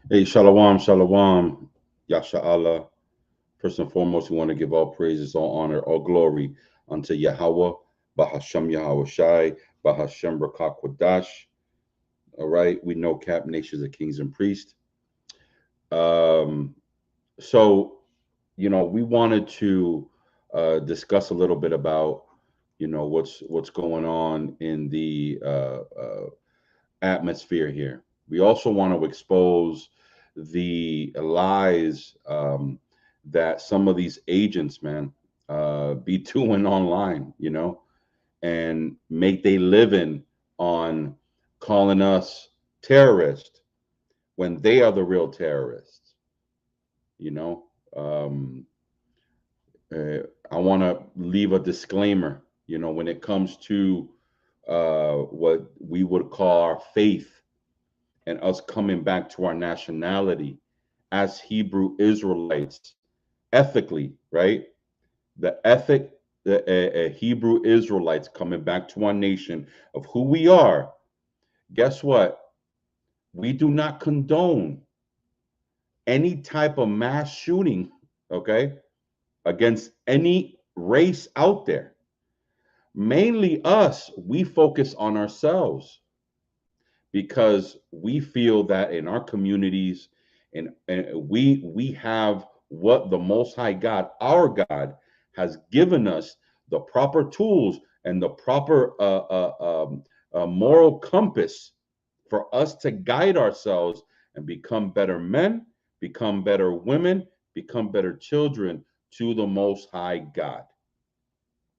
Hey, shalom, shalom, Yasha Allah. First and foremost, we want to give all praises, all honor, all glory unto Yahweh, Bahashem Yahweh Shai, Bahashem Rakakwadash. All right, we know Cap Nations of Kings and Priests. Um, so, we wanted to discuss a little bit about, what's going on in the atmosphere here. We also want to expose the lies that some of these agents, man, be doing online, and make they living on calling us terrorists when they are the real terrorists, you know. Um, uh, I want to leave a disclaimer, when it comes to what we would call our faith and us coming back to our nationality as Hebrew Israelites ethically, right? The ethic, the Hebrew Israelites coming back to our nation of who we are. Guess what? We do not condone any type of mass shooting, okay, against any race out there. Mainly us, we focus on ourselves because we feel that in our communities and we have what the most high God, our God, has given us, the proper tools and the proper moral compass for us to guide ourselves and become better men, become better women, become better children to the most high God.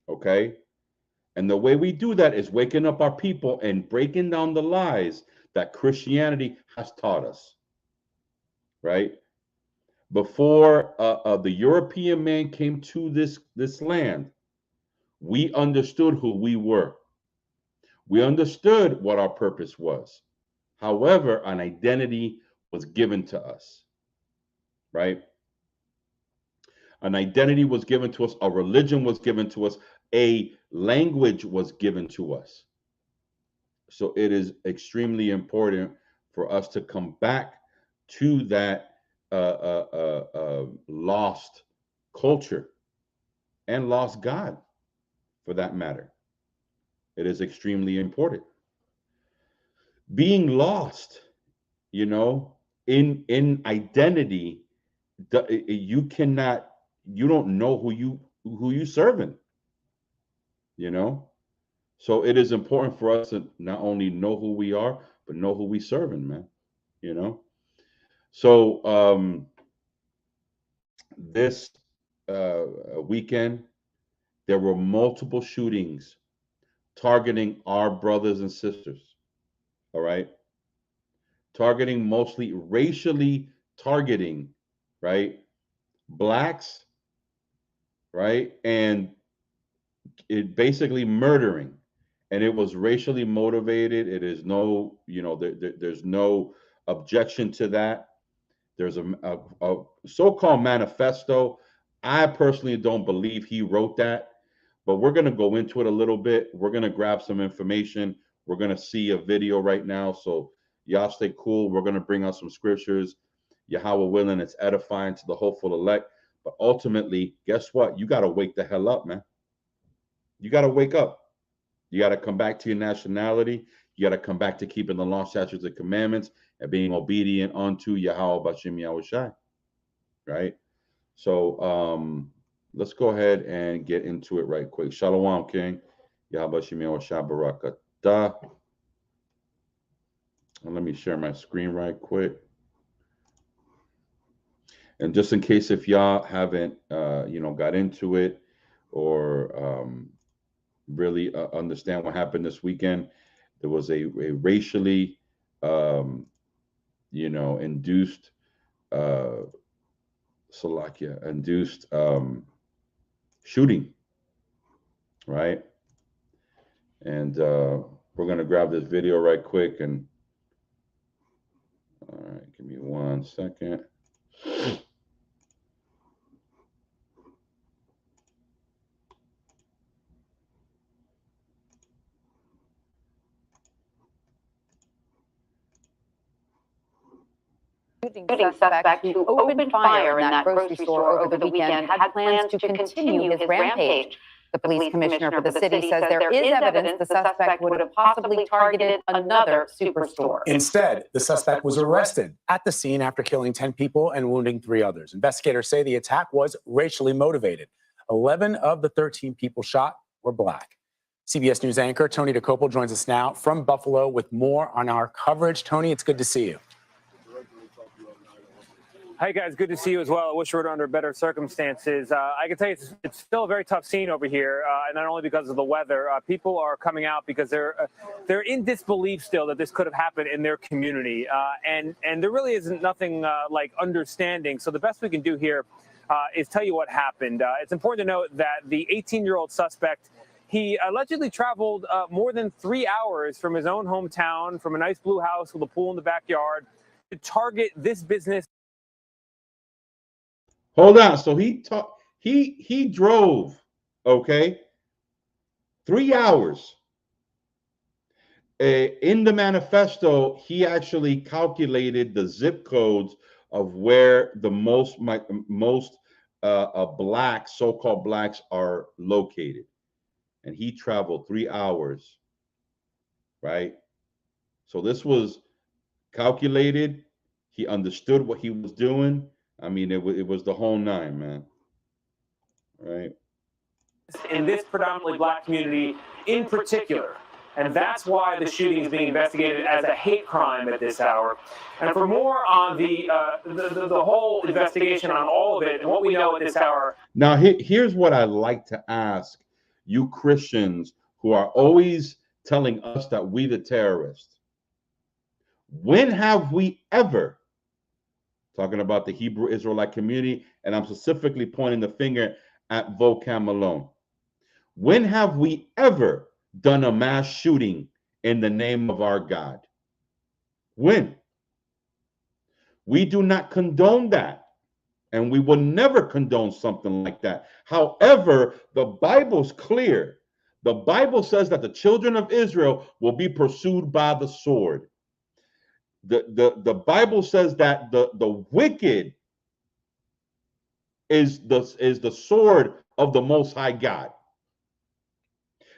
Okay, and the way we do that is waking up our people and breaking down the lies that Christianity has taught us, right? Before the European man came to this land, we understood who we were. We understood what our purpose was. However, an identity was given to us, right? An identity was given to us, a religion was given to us, a language was given to us. So it is extremely important for us to come back to that lost culture and lost God, for that matter. It is extremely important. Being lost, you know, in identity, you cannot, you don't know who you serving, you know. So it is important for us to not only know who we are, but know who we serving, man. You know. So this weekend, there were multiple shootings targeting our brothers and sisters. All right, targeting mostly racially targeting, right? Blacks, right, and it basically murdering, and it was racially motivated. It is no, there's no objection to that. There's a so-called manifesto. I personally don't believe he wrote that, but we're going to go into it a little bit. We're going to grab some information. We're going to see a video right now. So y'all stay cool. We're going to bring out some scriptures. Yahweh willing, it's edifying to the hopeful elect. But ultimately, guess what? You got to wake the hell up, man. You got to wake up. You got to come back to your nationality. You got to come back to keeping the law, statutes, and commandments and being obedient unto Yahweh Bashim Yahweh Shai. Right? So let's go ahead and get into it right quick. Shalom, King. Yahweh Bashim Yahweh Shai Barakatah. And let me share my screen right quick. And just in case if y'all haven't, got into it or really understand what happened this weekend, there was a racially, induced, uh, Salakia, induced shooting, right? And we're going to grab this video right quick. And all right, give me 1 second. shooting suspect who opened fire in that grocery store over the weekend had plans to continue his rampage. The police commissioner for the city says there is evidence the suspect would have possibly targeted another superstore. Instead, the suspect was arrested at the scene after killing 10 people and wounding 3 others. Investigators say the attack was racially motivated. 11 of the 13 people shot were Black. CBS News anchor Tony DeCopel joins us now from Buffalo with more on our coverage. Tony, it's good to see you. Hi, guys. Good to see you as well. I wish we were under better circumstances. I can tell you it's still a very tough scene over here, and not only because of the weather. People are coming out because they're in disbelief still that this could have happened in their community, and there really isn't nothing like understanding. So the best we can do here is tell you what happened. It's important to note that the 18-year-old suspect, he allegedly traveled more than 3 hours from his own hometown, from a nice blue house with a pool in the backyard, to target this business. Hold on. So he drove, okay, 3 hours. In the manifesto, he actually calculated the zip codes of where the most blacks, so-called blacks, are located, and he traveled 3 hours. Right. So this was calculated. He understood what he was doing. I mean, it was the whole nine, man. Right. In this predominantly Black community in particular. And that's why the shooting is being investigated as a hate crime at this hour. And for more on the whole investigation on all of it and what we know at this hour. Now, here's what I like to ask you Christians who are always telling us that we the terrorists. When have we ever, talking about the Hebrew Israelite community, and I'm specifically pointing the finger at Vocam Malone, when have we ever done a mass shooting in the name of our God? When? We do not condone that, and we will never condone something like that. However, the Bible's clear. The Bible says that the children of Israel will be pursued by the sword. The Bible says that the wicked is the sword of the Most High God,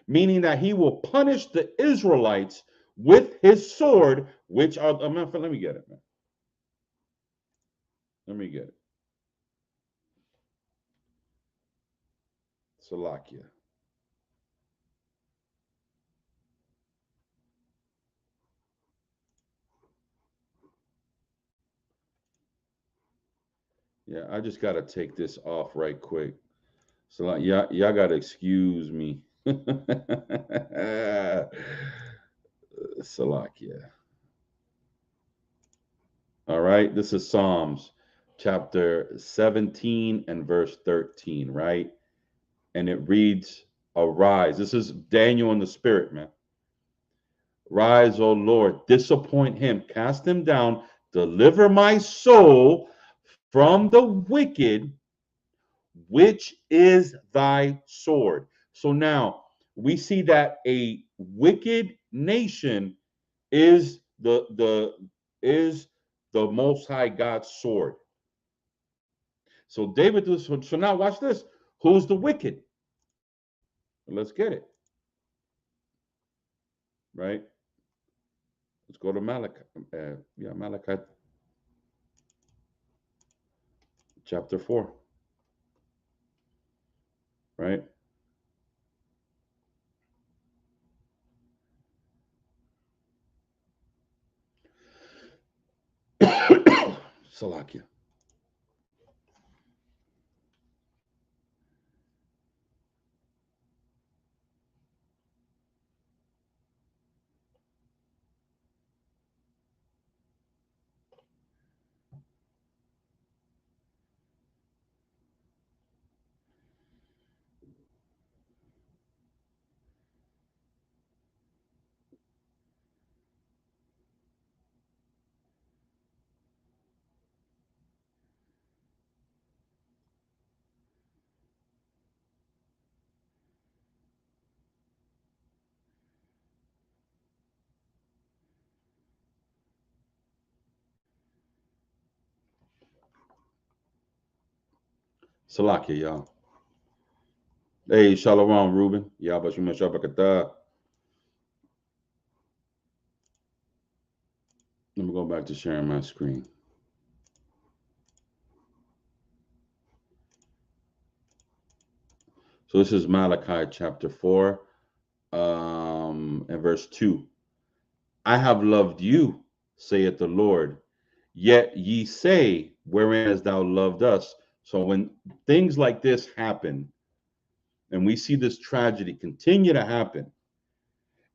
meaning that he will punish the Israelites with his sword, which are, let me get it, man. Let me get it. Salakia. Yeah, I just got to take this off right quick. So y'all got to excuse me. Salakia. All right, this is Psalms chapter 17 and verse 13, right? And it reads, arise. This is Daniel in the spirit, man. Rise, O Lord, disappoint him, cast him down, deliver my soul from the wicked, which is thy sword. So now we see that a wicked nation is the Most High God's sword. So David, so now watch this. Who's the wicked? Let's get it. Right? Let's go to Malachi. Malachi chapter 4. Right? Salakia. Salakia, y'all. Hey, Shalom, Ruben. Yabashim Shabakata. Let me go back to sharing my screen. So this is Malachi chapter 4, and verse 2. I have loved you, saith the Lord, yet ye say, wherein hast thou loved us? So when things like this happen, and we see this tragedy continue to happen,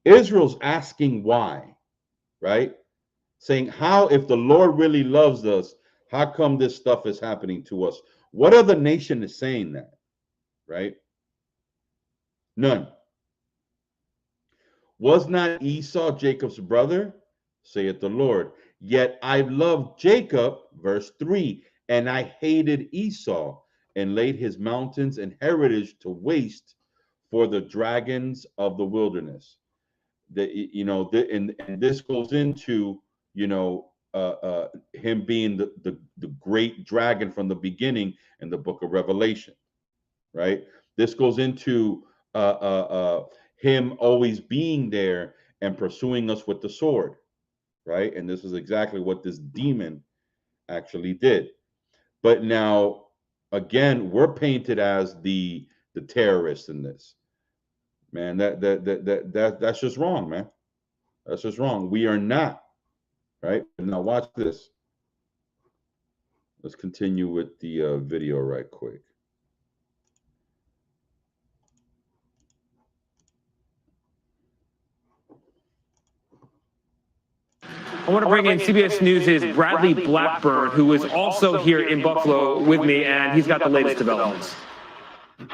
Israel's asking why, right? Saying, how, if the Lord really loves us, how come this stuff is happening to us? What other nation is saying that, right? None. Was not Esau Jacob's brother, saith the Lord? Yet I loved Jacob, verse 3, and I hated Esau, and laid his mountains and heritage to waste for the dragons of the wilderness. And this goes into, him being the great dragon from the beginning in the book of Revelation, right? This goes into him always being there and pursuing us with the sword, right? And this is exactly what this demon actually did. But now, again, we're painted as the terrorists in this. Man, that's just wrong, man. That's just wrong. We are not, right? Now watch this. Let's continue with the video right quick. I want to bring in CBS News' Bradley Blackburn, who is also here in Buffalo with me, and he's got the latest developments.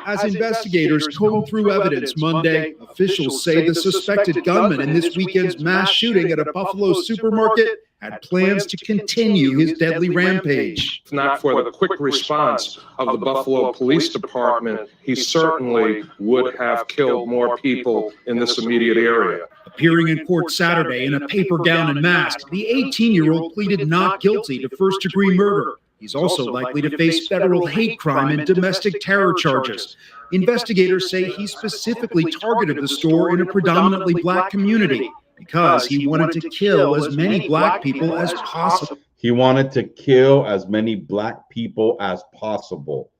As investigators comb through evidence Monday, officials say the suspected gunman in this weekend's mass shooting at a Buffalo supermarket had plans to continue his deadly rampage. If not for the quick response of the Buffalo Police Department, he certainly would have killed more people in this immediate area. Appearing in court Saturday in a paper gown and mask, the 18-year-old pleaded not guilty to first-degree murder. He's also likely to face federal hate crime and domestic terror charges. Investigators say he specifically targeted the store in a predominantly black community because he wanted to kill as many black people as possible. He wanted to kill as many black people as possible.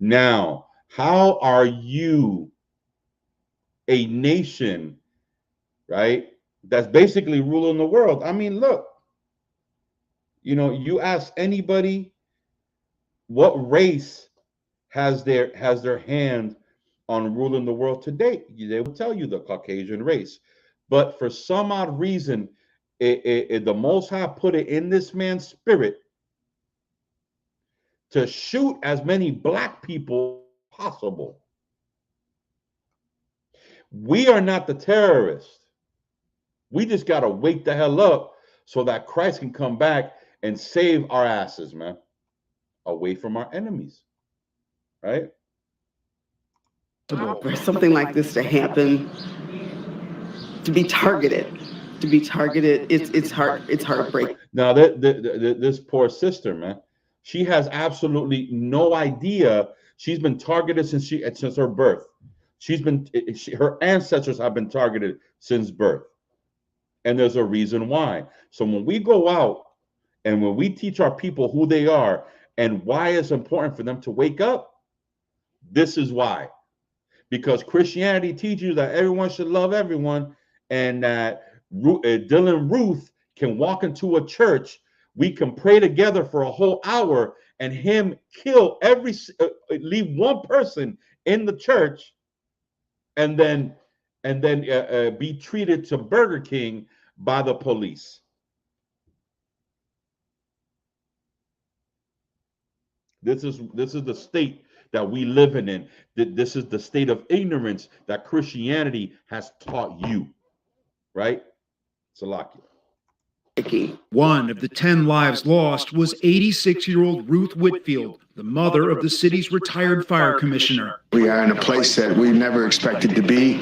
Now, how are you a nation, right, that's basically ruling the world? I mean, look, you ask anybody, what race has their hand on ruling the world today? They will tell you the Caucasian race. But for some odd reason, the Most High put it in this man's spirit to shoot as many black people as possible. We are not the terrorists. We just got to wake the hell up so that Christ can come back and save our asses, man, away from our enemies, right? For something like this to happen, to be targeted, it's heartbreaking. Now, this poor sister, man, she has absolutely no idea. She's been targeted since her birth. Her ancestors have been targeted since birth, and there's a reason why. So when we go out and when we teach our people who they are and why it's important for them to wake up, this is why. Because Christianity teaches you that everyone should love everyone, and that Dylan Ruth can walk into a church, we can pray together for a whole hour, and him kill leave one person in the church, and then be treated to Burger King by the police. This is the state that we live in. This is the state of ignorance that Christianity has taught you, right? Salakia. One of the 10 lives lost was 86-year-old Ruth Whitfield, the mother of the city's retired fire commissioner. We are in a place that we never expected to be.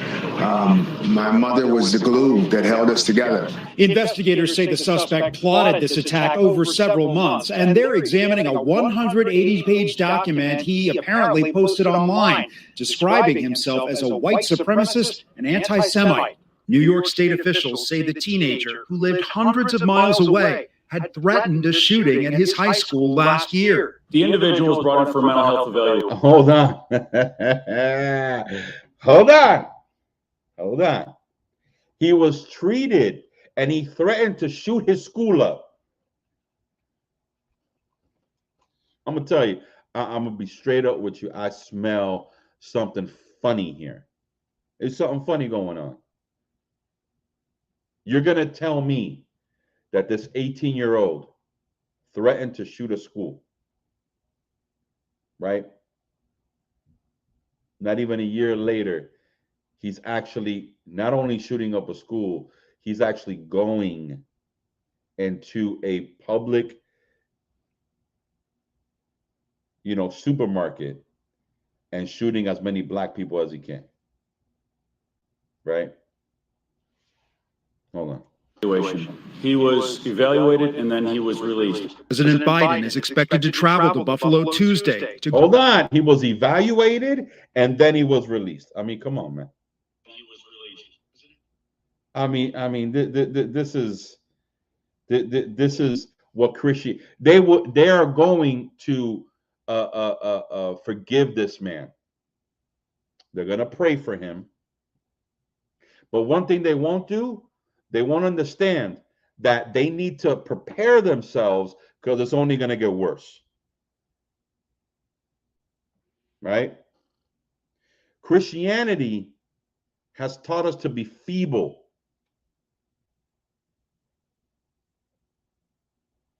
My mother was the glue that held us together. Investigators say the suspect plotted this attack over several months, and they're examining a 180-page document he apparently posted online, describing himself as a white supremacist and anti-Semite. New York State officials say the teenager, who lived hundreds of miles away, had threatened a shooting at his high school last year. The individual was brought in for mental health evaluation. Hold on. Hold on. He was treated and he threatened to shoot his school up. I'm going to tell you, I'm going to be straight up with you. I smell something funny here. There's something funny going on. You're going to tell me that this 18-year-old threatened to shoot a school, right? Not even a year later, he's actually not only shooting up a school, he's actually going into a public, supermarket and shooting as many black people as he can, right? Hold on. He was evaluated and then he was released. President Biden is expected to travel to Buffalo Tuesday. Hold on. He was evaluated and then he was released. I mean, come on, man. This is what Christian. They are going to forgive this man. They're going to pray for him. But one thing they won't do, they won't understand that they need to prepare themselves because it's only going to get worse. Right? Christianity has taught us to be feeble.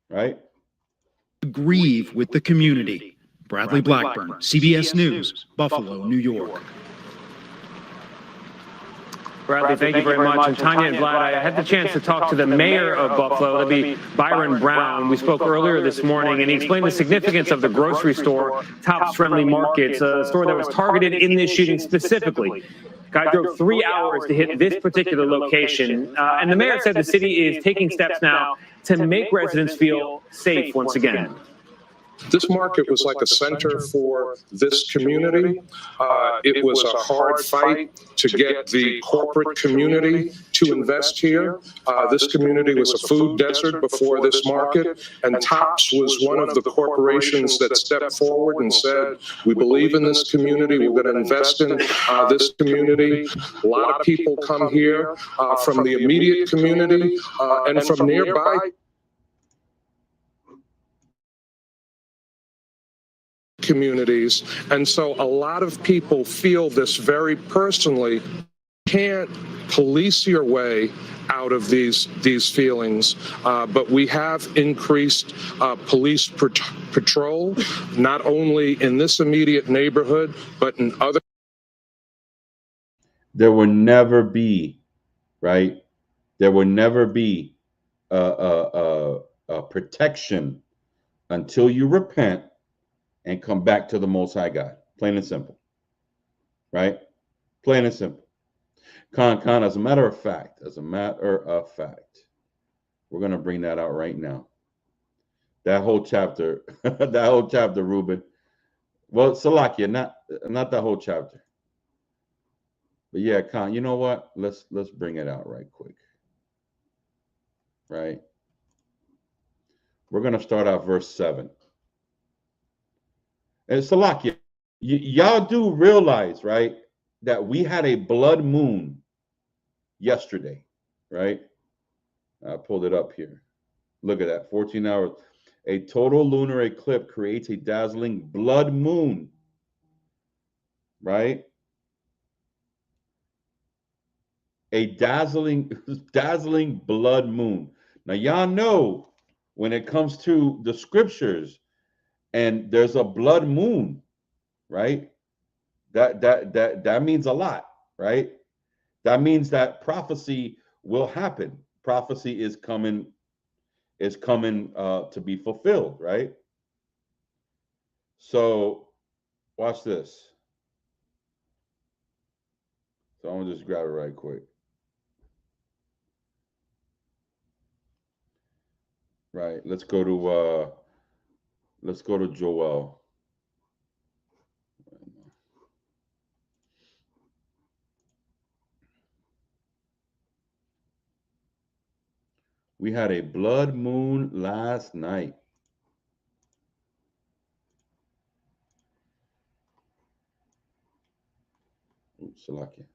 Right? Grieve with the community. Bradley Blackburn, CBS News, Buffalo, New York. Bradley, thank you very much. And Tanya and Vlad, I had the chance to talk to the mayor of Buffalo, that'd be Byron Brown. We spoke earlier this morning, and he explained the significance of the grocery store, Tops Friendly Markets, a store that was targeted in this shooting specifically. Guy drove 3 hours to hit this particular location, and the mayor said the city is taking steps now to make residents feel safe once again. This market was like a center for this community. It was a hard fight to get the corporate community to invest here. This community was a food desert before this market, and Tops was one of the corporations that stepped forward and said, we believe in this community, we're going to invest in this community. A lot of people come here from the immediate community and from nearby communities, and so a lot of people feel this very personally. You can't police your way out of these feelings, but we have increased police patrol, not only in this immediate neighborhood, but in other. There will never be, right? There will never be a protection until you repent and come back to the Most High God. Plain and simple. Right? Plain and simple. Con, as a matter of fact, we're going to bring that out right now. That whole chapter, Ruben. Well, Salakia, not that whole chapter. But yeah, Con, you know what? Let's bring it out right quick. Right? We're going to start out verse 7. And Salakia, y'all do realize, right, that we had a blood moon yesterday, right? I pulled it up here. Look at that, 14 hours. A total lunar eclipse creates a dazzling blood moon, right? A dazzling blood moon. Now, y'all know when it comes to the scriptures, and there's a blood moon, right? That means a lot, right? That means that prophecy will happen. Prophecy is coming to be fulfilled, right? So watch this. So I'm gonna just grab it right quick. Right. Let's go to Joel. We had a blood moon last night. Oops, Salakia.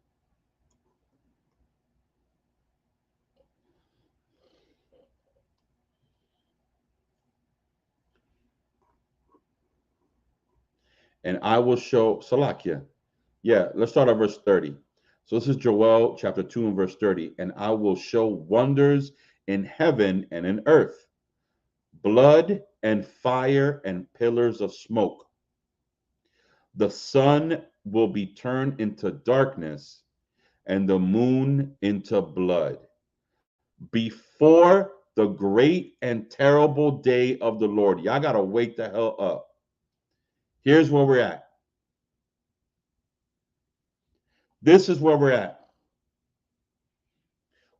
And I will show Salakia. Yeah, let's start at verse 30. So this is Joel chapter 2 and verse 30. And I will show wonders in heaven and in earth, blood and fire and pillars of smoke. The sun will be turned into darkness and the moon into blood before the great and terrible day of the Lord. Y'all got to wake the hell up. Here's where we're at. This is where we're at.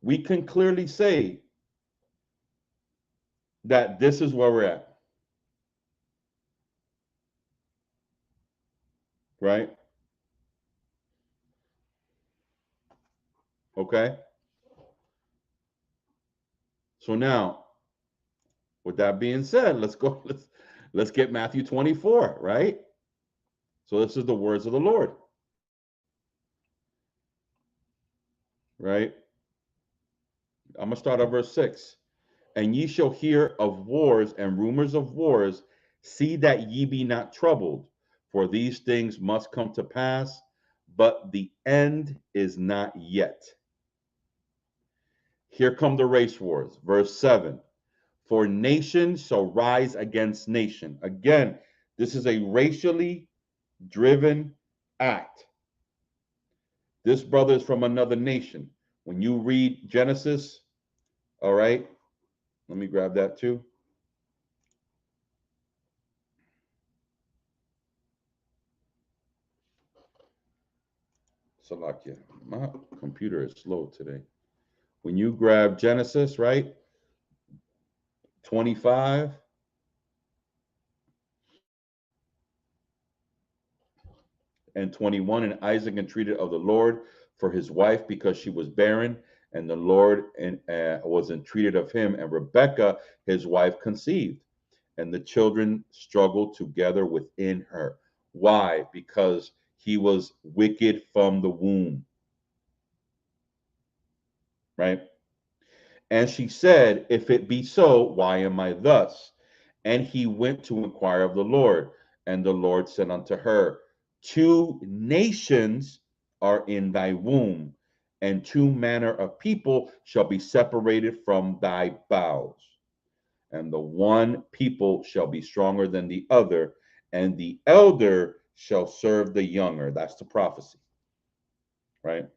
We can clearly say that this is where we're at. Right? Okay. So now, with that being said, let's get Matthew 24, right? So this is the words of the Lord. Right? I'm gonna start at verse 6. And ye shall hear of wars and rumors of wars. See that ye be not troubled, for these things must come to pass, but the end is not yet. Here come the race wars. Verse 7. For nation shall rise against nation. Again, this is a racially driven act. This brother is from another nation. When you read Genesis, all right, let me grab that too. Salakia. My computer is slow today. When you grab Genesis, right? 25. And 21, and Isaac entreated of the Lord for his wife because she was barren, and the Lord was entreated of him, and Rebekah, his wife, conceived, and the children struggled together within her. Why? Because he was wicked from the womb, right? And she said, if it be so, why am I thus? And he went to inquire of the Lord. And the Lord said unto her, 2 nations are in thy womb, and 2 manner of people shall be separated from thy bowels. And the one people shall be stronger than the other, and the elder shall serve the younger. That's the prophecy, right?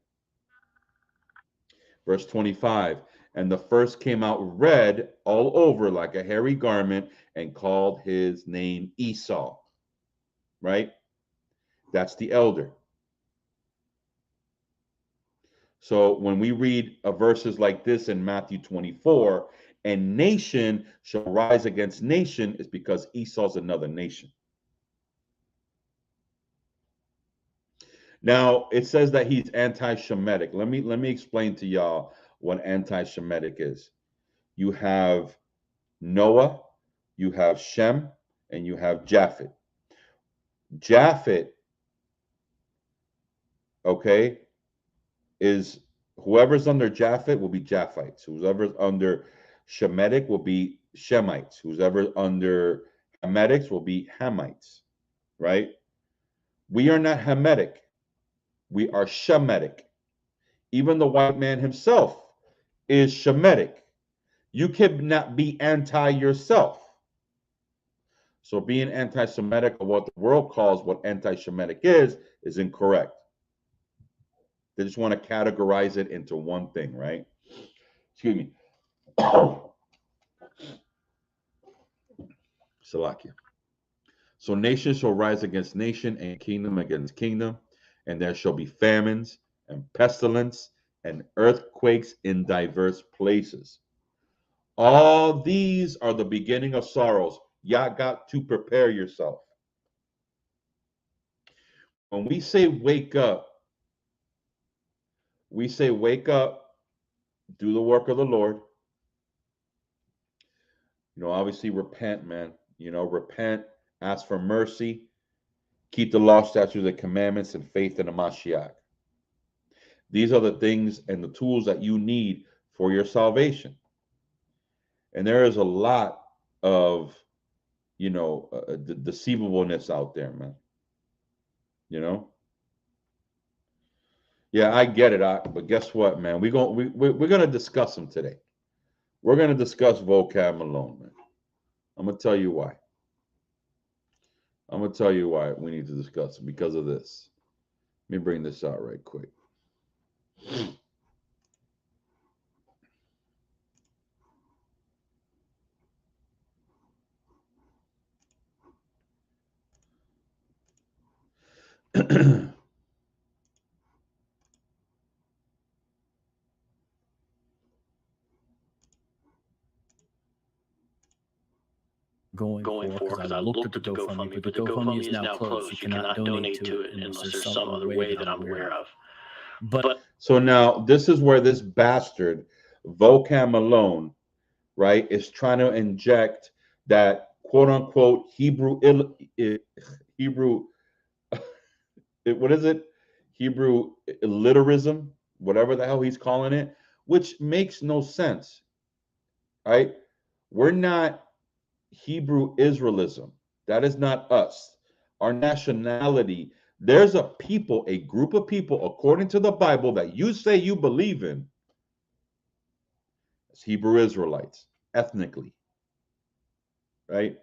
Verse 25, and the first came out red all over like a hairy garment and called his name Esau, right? That's the elder. So when we read verses like this in Matthew 24, and nation shall rise against nation, is because Esau's another nation. Now it says that he's anti-Shemitic. Let me explain to y'all what anti-Shemitic is. You have Noah, you have Shem, and you have Japheth. Japheth, okay, is whoever's under Japheth will be Japhites. Whoever's under Shemitic will be Shemites. Whoever's under Hamitic will be Hamites, right? We are not Hamitic. We are Shemitic. Even the white man himself is Shemitic. You cannot be anti yourself. So being anti-Semitic, or what the world calls what anti-Semitic is incorrect. They just want to categorize it into one thing, right? Excuse me. Salakia. So nation shall rise against nation and kingdom against kingdom, and there shall be famines and pestilence and earthquakes in diverse places. All these are the beginning of sorrows. Y'all got to prepare yourself. When we say wake up, we say wake up, do the work of the Lord. Obviously repent, man. Repent, ask for mercy, keep the law, statutes, and commandments, and faith in the Mashiach. These are the things and the tools that you need for your salvation. And there is a lot of, deceivableness out there, man. Yeah, I get it. But guess what, man? We're gonna discuss them today. We're gonna discuss vocab Malone, man. I'm gonna tell you why. I'm gonna tell you why we need to discuss it because of this. Let me bring this out right quick. going for because I looked at the GoFundMe, but the GoFundMe is now closed. You cannot donate to it unless there's some other way that I'm aware of. But so now this is where this bastard Vocam Malone, right, is trying to inject that quote unquote Hebrew what is it? Hebrew illiterism, whatever the hell he's calling it, which makes no sense. Right? We're not Hebrew Israelism. That is not us. Our nationality, there's a group of people, according to the Bible, that you say you believe in. It's Hebrew Israelites, ethnically. Right?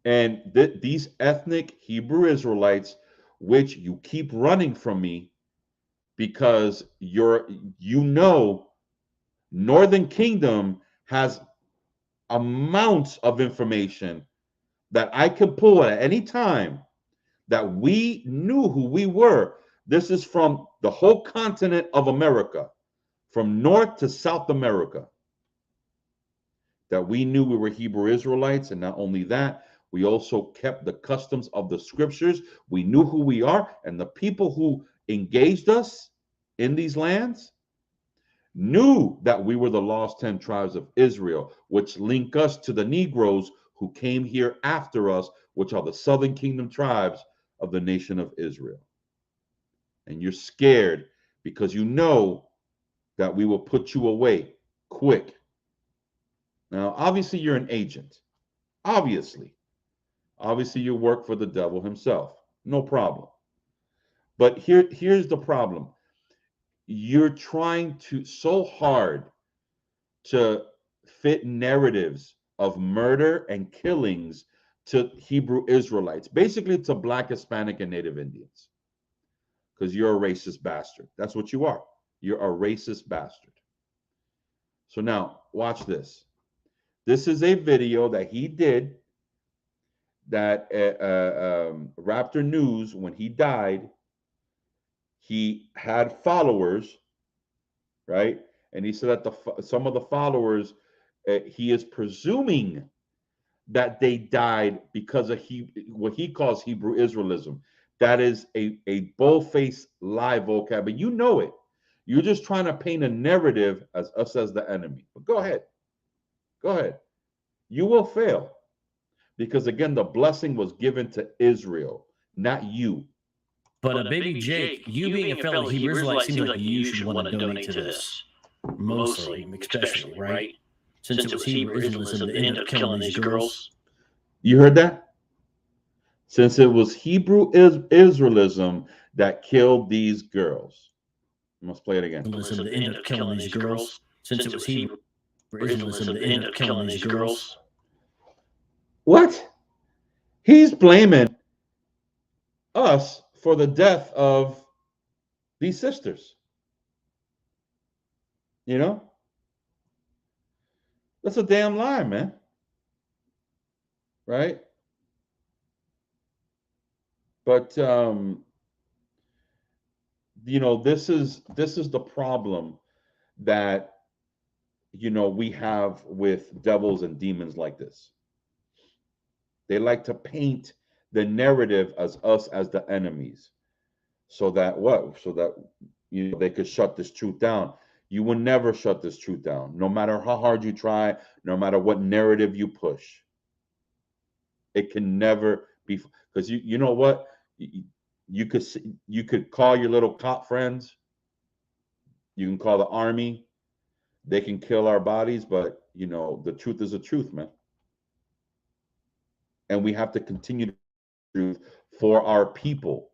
And these ethnic Hebrew Israelites, which you keep running from me because Northern Kingdom has amounts of information that I could pull at any time that we knew who we were. This is from the whole continent of America, from North to South America, that we knew we were Hebrew Israelites. And not only that, we also kept the customs of the scriptures. We knew who we are, and the people who engaged us in these lands knew that we were the lost 10 tribes of Israel, which link us to the Negroes who came here after us, which are the southern kingdom tribes of the nation of Israel. And you're scared because you know that we will put you away quick. Now, obviously, you're an agent. Obviously, you work for the devil himself. No problem. But here's the problem. You're trying so hard to fit narratives of murder and killings to Hebrew Israelites, basically to Black, Hispanic, and Native Indians, because you're a racist bastard. That's what you are. You're a racist bastard. So now, watch this. This is a video that he did that Raptor News, when he died, he had followers, right? And he said that some of the followers, he is presuming that they died because of what he calls Hebrew Israelism. That is a bold-faced lie vocab, and you know it. You're just trying to paint a narrative as us as the enemy. But go ahead. Go ahead. You will fail. Because again, the blessing was given to Israel, not you. But Baby Jake, you being a fellow Hebrew Israelite seems like you should want to donate to this. Mostly, especially, right? Since it was Hebrew Israelism that ended up killing these girls. You heard that? Since it was Hebrew Israelism that killed these girls. I must play it again. That ended up killing these girls. Since it was Hebrew Israelism that ended up killing these girls. What? He's blaming us for the death of these sisters. You know? That's a damn lie, man. Right? But you know, this is the problem that, you know, we have with devils and demons like this. They like to paint the narrative as us as the enemies, so that what? So that, you know, they could shut this truth down. You will never shut this truth down, no matter how hard you try, no matter what narrative you push. It can never be, because you know what? You could call your little cop friends. You can call the army. They can kill our bodies, but you know the truth is the truth, man. And we have to continue the truth for our people.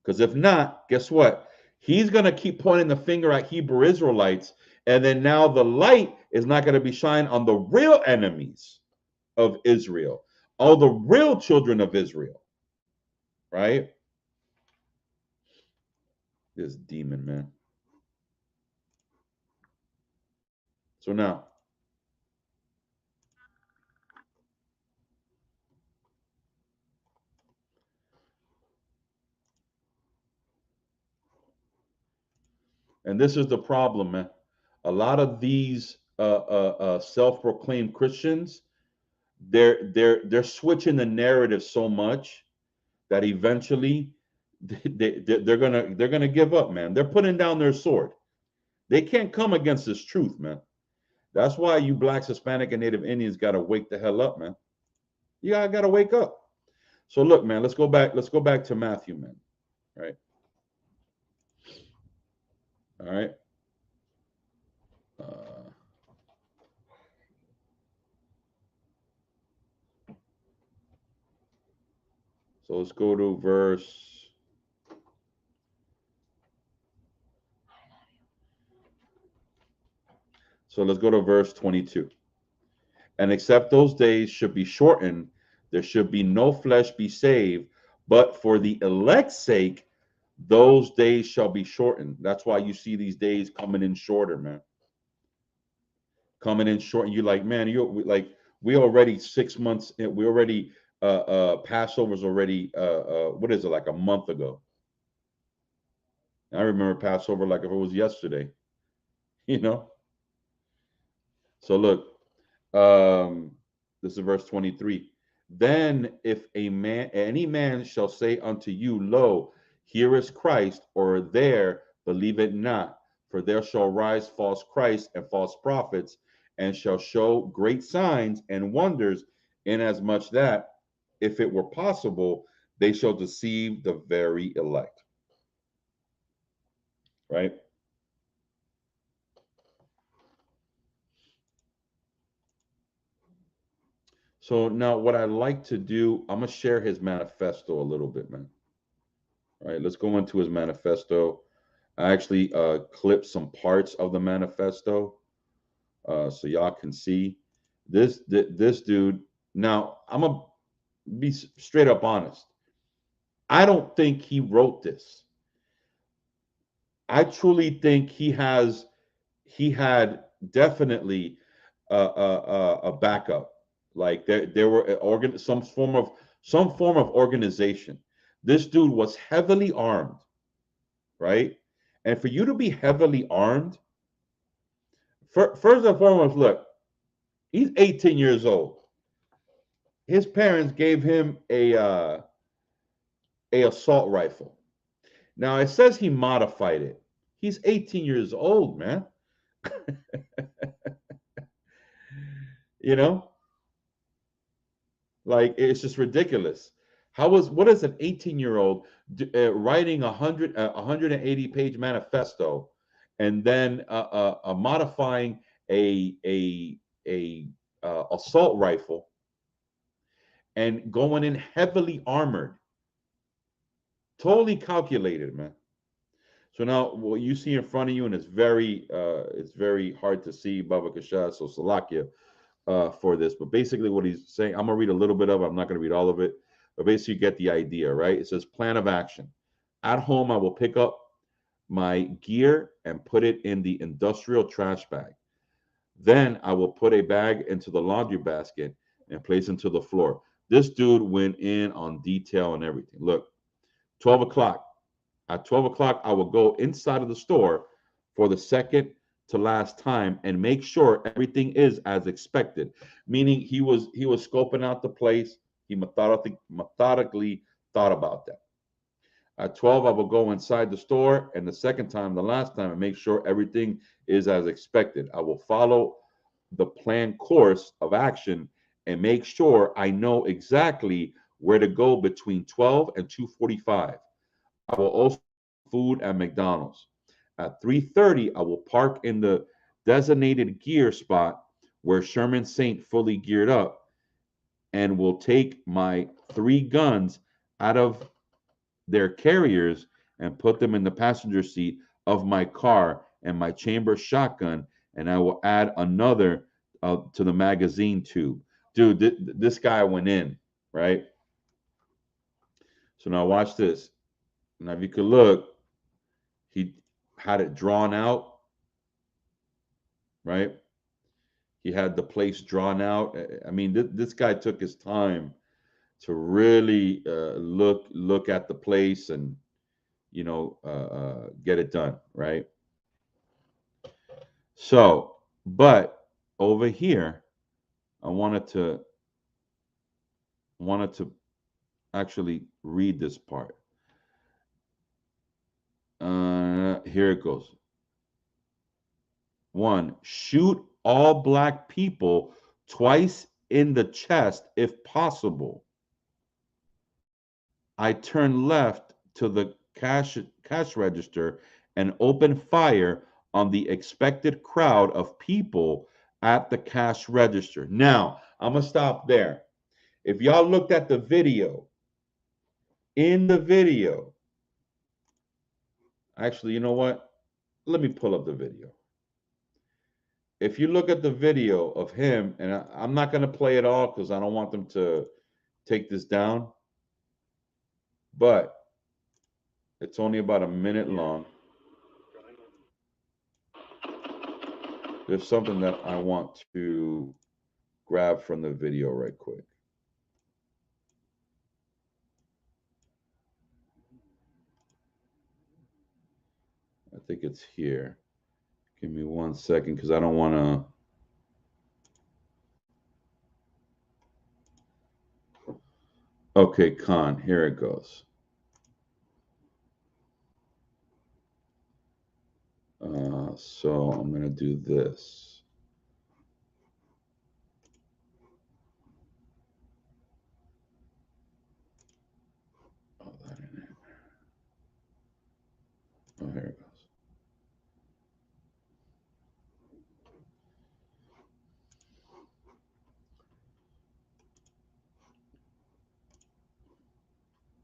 Because if not, guess what? He's going to keep pointing the finger at Hebrew Israelites. And then now the light is not going to be shined on the real enemies of Israel, all the real children of Israel, right? This demon, man. So now, and this is the problem, man. A lot of these self-proclaimed Christians, they're switching the narrative so much that eventually they're gonna give up, man. They're putting down their sword. They can't come against this truth, man. That's why you blacks, Hispanic, and Native Indians gotta wake the hell up, man. You gotta wake up. So look, man, let's go back. Let's go back to Matthew, man. Right. All right. So let's go to verse. So let's go to verse 22. And except those days should be shortened, there should be no flesh be saved, but for the elect's sake, those days shall be shortened. That's why you see these days coming in shorter, man. Coming in short, and you're like, man, we already 6 months. We already Passover's already what is it, like a month ago? I remember Passover like if it was yesterday, you know. So look, this is verse 23. Then if any man shall say unto you, lo, here is Christ, or there, believe it not. For there shall rise false Christs and false prophets, and shall show great signs and wonders, inasmuch that, if it were possible, they shall deceive the very elect. Right? So now what I like to do, I'm going to share his manifesto a little bit, man. All right, let's go into his manifesto. I actually clipped some parts of the manifesto so y'all can see this dude. Now, I'm going to be straight up honest. I don't think he wrote this. I truly think he had definitely a backup. Like there were some form of organization. This dude was heavily armed, right? And for you to be heavily armed, first and foremost, look, he's 18 years old. His parents gave him a assault rifle. Now it says he modified it. He's 18 years old, man. You know, like it's just ridiculous. What is an 18-year-old writing 180 page manifesto, and then modifying a assault rifle and going in heavily armored, totally calculated, man. So now what you see in front of you, and it's very hard to see, Baba Kasha, so Salakia for this, but basically what he's saying, I'm gonna read a little bit of it. I'm not gonna read all of it, but basically you get the idea, right? It says plan of action. At home, I will pick up my gear and put it in the industrial trash bag. Then I will put a bag into the laundry basket and place into the floor. This dude went in on detail and everything. Look, 12 o'clock. At 12 o'clock, I will go inside of the store for the second to last time and make sure everything is as expected. Meaning he was scoping out the place. He methodically thought about that. At 12, I will go inside the store, and the second time, the last time, and make sure everything is as expected. I will follow the planned course of action and make sure I know exactly where to go between 12 and 2:45. I will also food at McDonald's. At 3:30, I will park in the designated gear spot where Sherman Saint fully geared up and will take my 3 guns out of their carriers and put them in the passenger seat of my car and my chamber shotgun, and I will add another to the magazine tube. Dude, this guy went in, right? So now watch this. Now if you could look, he had it drawn out, right? He had the place drawn out. I mean, this guy took his time to really look at the place and get it done, right? So, but over here, I wanted to actually read this part. Here it goes. 1, shoot all black people twice in the chest if possible. I turn left to the cash register and open fire on the expected crowd of people at the cash register. Now, I'm going to stop there. If y'all looked at the video, in the video, actually, you know what? Let me pull up the video. If you look at the video of him, and I'm not going to play it all because I don't want them to take this down, but it's only about a minute long. There's something that I want to grab from the video right quick. I think it's here. Give me 1 second because I don't want to. Okay, Khan, here it goes. So I'm going to do this. Oh, that ain't it. Oh, here it goes.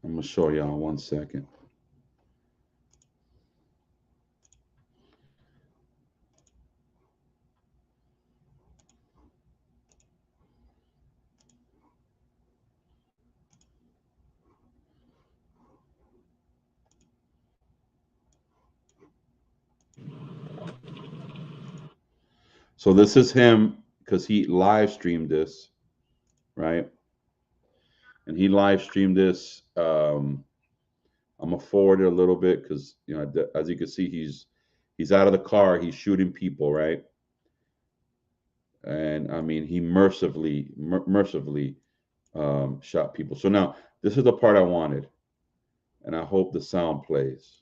I'm going to show y'all 1 second. So this is him because he live streamed this, right? And he live streamed this. I'm gonna forward it a little bit because as you can see, he's out of the car. He's shooting people, right? And I mean, he mercifully shot people. So now this is the part I wanted, and I hope the sound plays.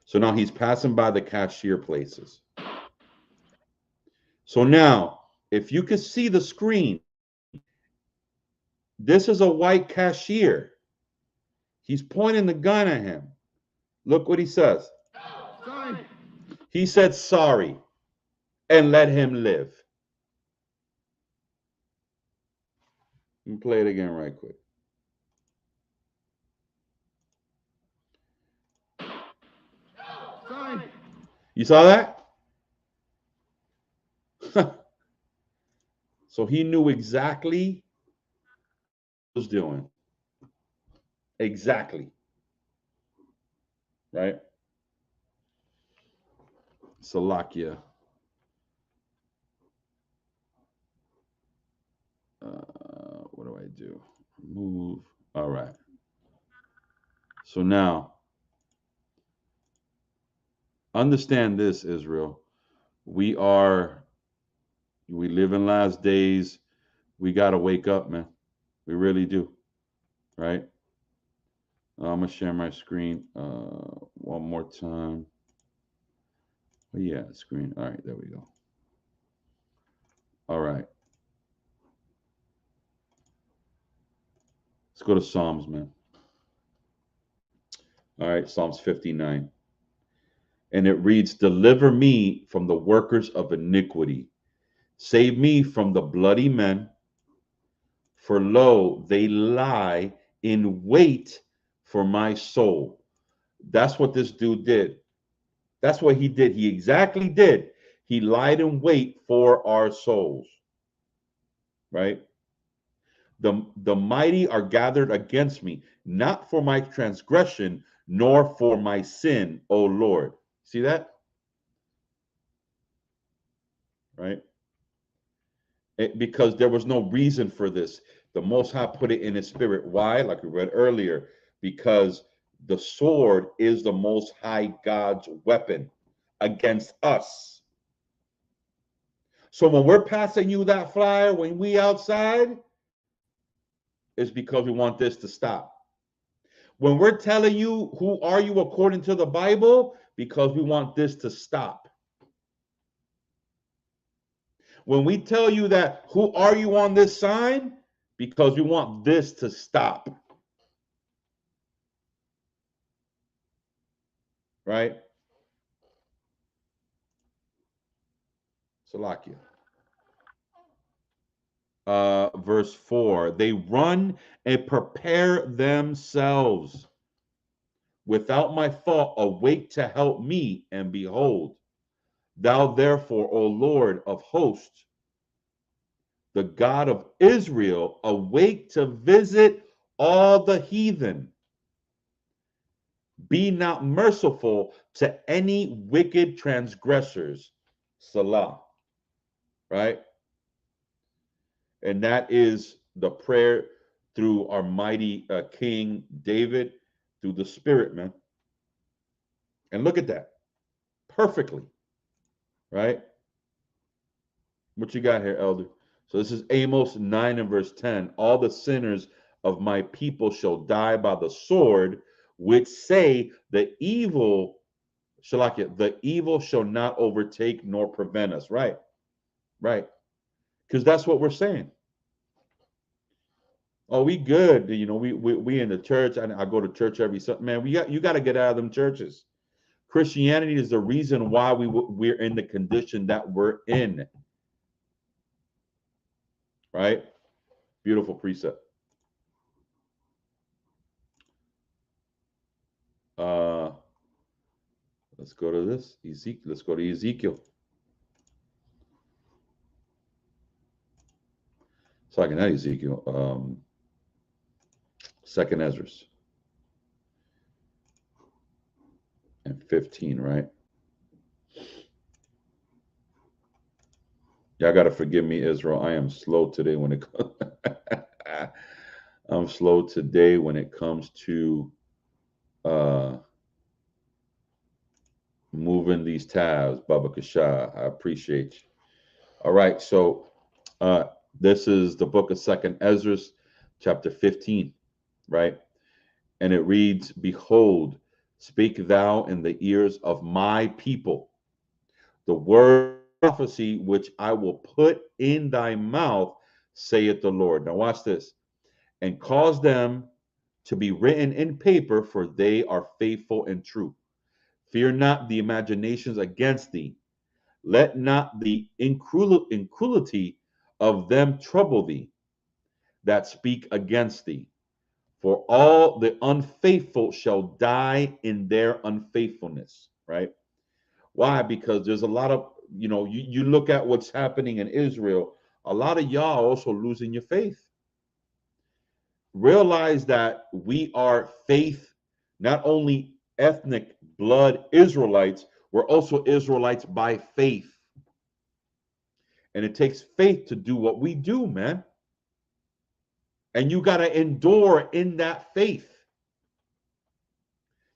So now he's passing by the cashier places. So now, if you could see the screen, this is a white cashier. He's pointing the gun at him. Look what he says. Sorry. He said sorry and let him live. Let me play it again right quick. Sorry. You saw that? So he knew exactly what he was doing. Exactly. Right? Salakia. do I do? Remove. All right. So now, understand this, Israel. We live in last days. We got to wake up, man. We really do. Right? I'm going to share my screen one more time. Oh, yeah, screen. All right, there we go. All right. Let's go to Psalms, man. All right, Psalms 59. And it reads, deliver me from the workers of iniquity. Save me from the bloody men. For lo, they lie in wait for my soul. That's what this dude did. That's what he did. He exactly did. He lied in wait for our souls. Right? The mighty are gathered against me, not for my transgression, nor for my sin, O Lord. See that? Right? Because there was no reason for this. The Most High put it in his spirit. Why? Like we read earlier, because the sword is the Most High God's weapon against us. So when we're passing you that flyer, when we outside, it's because we want this to stop. When we're telling you who are you according to the Bible, because we want this to stop. When we tell you that who are you on this sign, because we want this to stop. Right? Salakia. Verse 4, they run and prepare themselves. Without my fault, awake to help me, and behold, thou therefore, O Lord of hosts, the God of Israel, awake to visit all the heathen. Be not merciful to any wicked transgressors. Salah. Right? And that is the prayer through our mighty King David, through the Spirit, man. And look at that. Perfectly. Right? What you got here, Elder? So this is Amos 9 and verse 10. All the sinners of my people shall die by the sword, which say the evil, Shalakia, the evil shall not overtake nor prevent us. Right. Right. Because that's what we're saying. Oh, we good. You know, we in the church. I go to church every Sunday. Man, you got to get out of them churches. Christianity is the reason why we're in the condition that we're in. Right? Beautiful precept. Let's go to this. Ezekiel. Let's go to Ezekiel. So I can have Ezekiel. Second Ezra. And 15, right? Y'all got to forgive me, Israel. I am slow today when it comes. I'm slow today when it comes to moving these tabs, Baba Kasha. I appreciate you. All right, so this is the book of Second Ezra, chapter 15, right? And it reads, behold, speak thou in the ears of my people the word prophecy which I will put in thy mouth, saith the Lord. Now watch this. And cause them to be written in paper, for they are faithful and true. Fear not the imaginations against thee. Let not the incredulity of them trouble thee that speak against thee. For all the unfaithful shall die in their unfaithfulness. Right? Why? Because there's a lot of, you look at what's happening in Israel, a lot of y'all also losing your faith. Realize that we are faith, not only ethnic blood Israelites, we're also Israelites by faith. And it takes faith to do what we do, man. And you got to endure in that faith.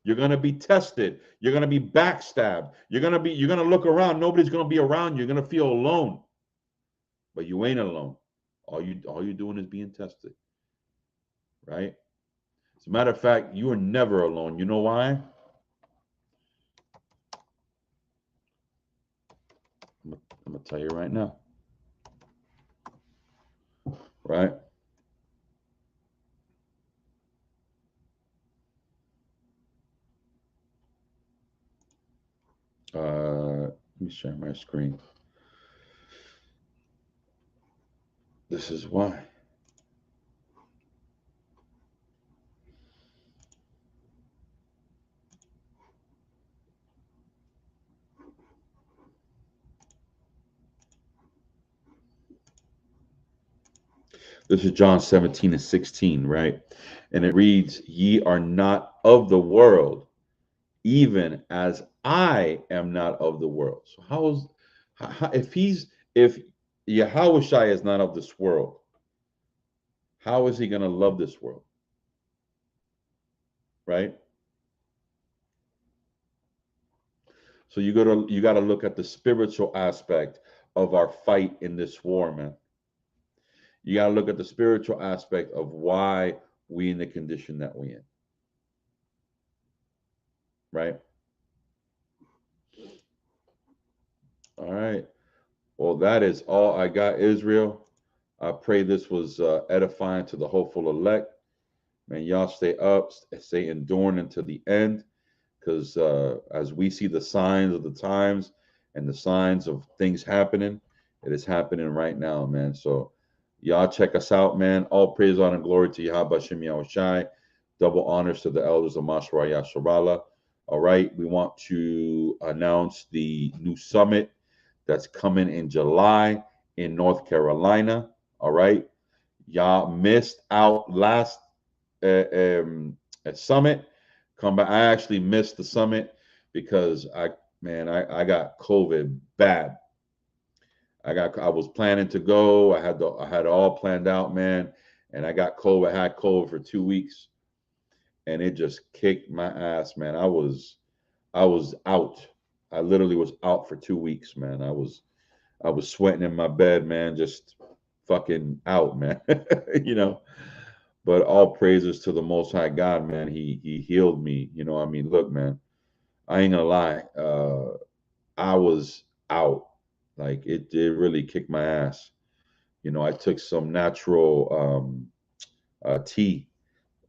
You're going to be tested. You're going to be backstabbed. You're going to look around. Nobody's going to be around. You're going to feel alone. But you ain't alone. All you're doing is being tested. Right? As a matter of fact, you are never alone. You know why? I'm going to tell you right now. Right? Let me share my screen. This is why. This is John 17:16, right? And it reads, "Ye are not of the world, even as I am not of the world." So if Yahushua is not of this world, how is he going to love this world? Right? So you got to look at the spiritual aspect of our fight in this war, man. You got to look at the spiritual aspect of why we in the condition that we in. Right? All right. Well, that is all I got, Israel. I pray this was edifying to the hopeful elect. Man, y'all stay up, stay enduring until the end, because as we see the signs of the times and the signs of things happening, it is happening right now, man. So y'all check us out, man. All praise, honor, and glory to Yahweh Shem Yahushai. Double honors to the elders of Mashra Yasharala. All right, we want to announce the new summit that's coming in July in North Carolina. All right, y'all missed out last summit. Come back. I actually missed the summit because I got COVID bad. I was planning to go. I had it all planned out, man, and I got COVID. I had COVID for 2 weeks, and it just kicked my ass, man. I was out. I literally was out for 2 weeks, man. I was sweating in my bed, man, just fucking out, man. You know. But all praises to the Most High God, man. He healed me. You know, I mean, look, man, I ain't gonna lie. I was out. Like it really kicked my ass. You know, I took some natural tea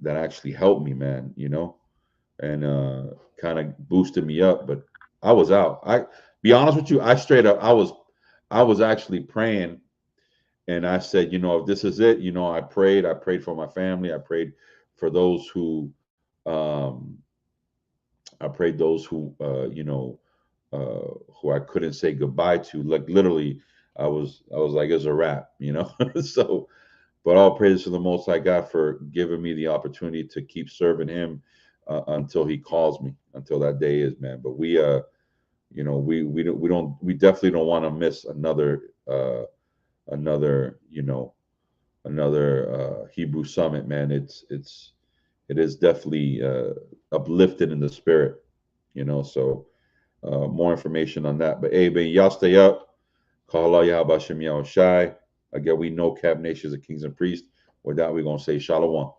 that actually helped me, man. You know, and kind of boosted me up. But I was out. I be honest with you, I was actually praying. And I said, you know, if this is it, you know, I prayed for my family. I prayed for those who, you know, who I couldn't say goodbye to. Like literally, I was like, it's a wrap, you know? So, but all praise to the Most High God for giving me the opportunity to keep serving him until he calls me, until that day is, man. But we, you know, we definitely don't want to miss another, you know, another Hebrew summit, man. It is definitely uplifted in the spirit, you know. So more information on that. But hey, man, y'all stay up. Call Allah Yahweh Shem Yahushai. Again, we know Cab Nations of Kings and Priests. With that, we're gonna say Shalom.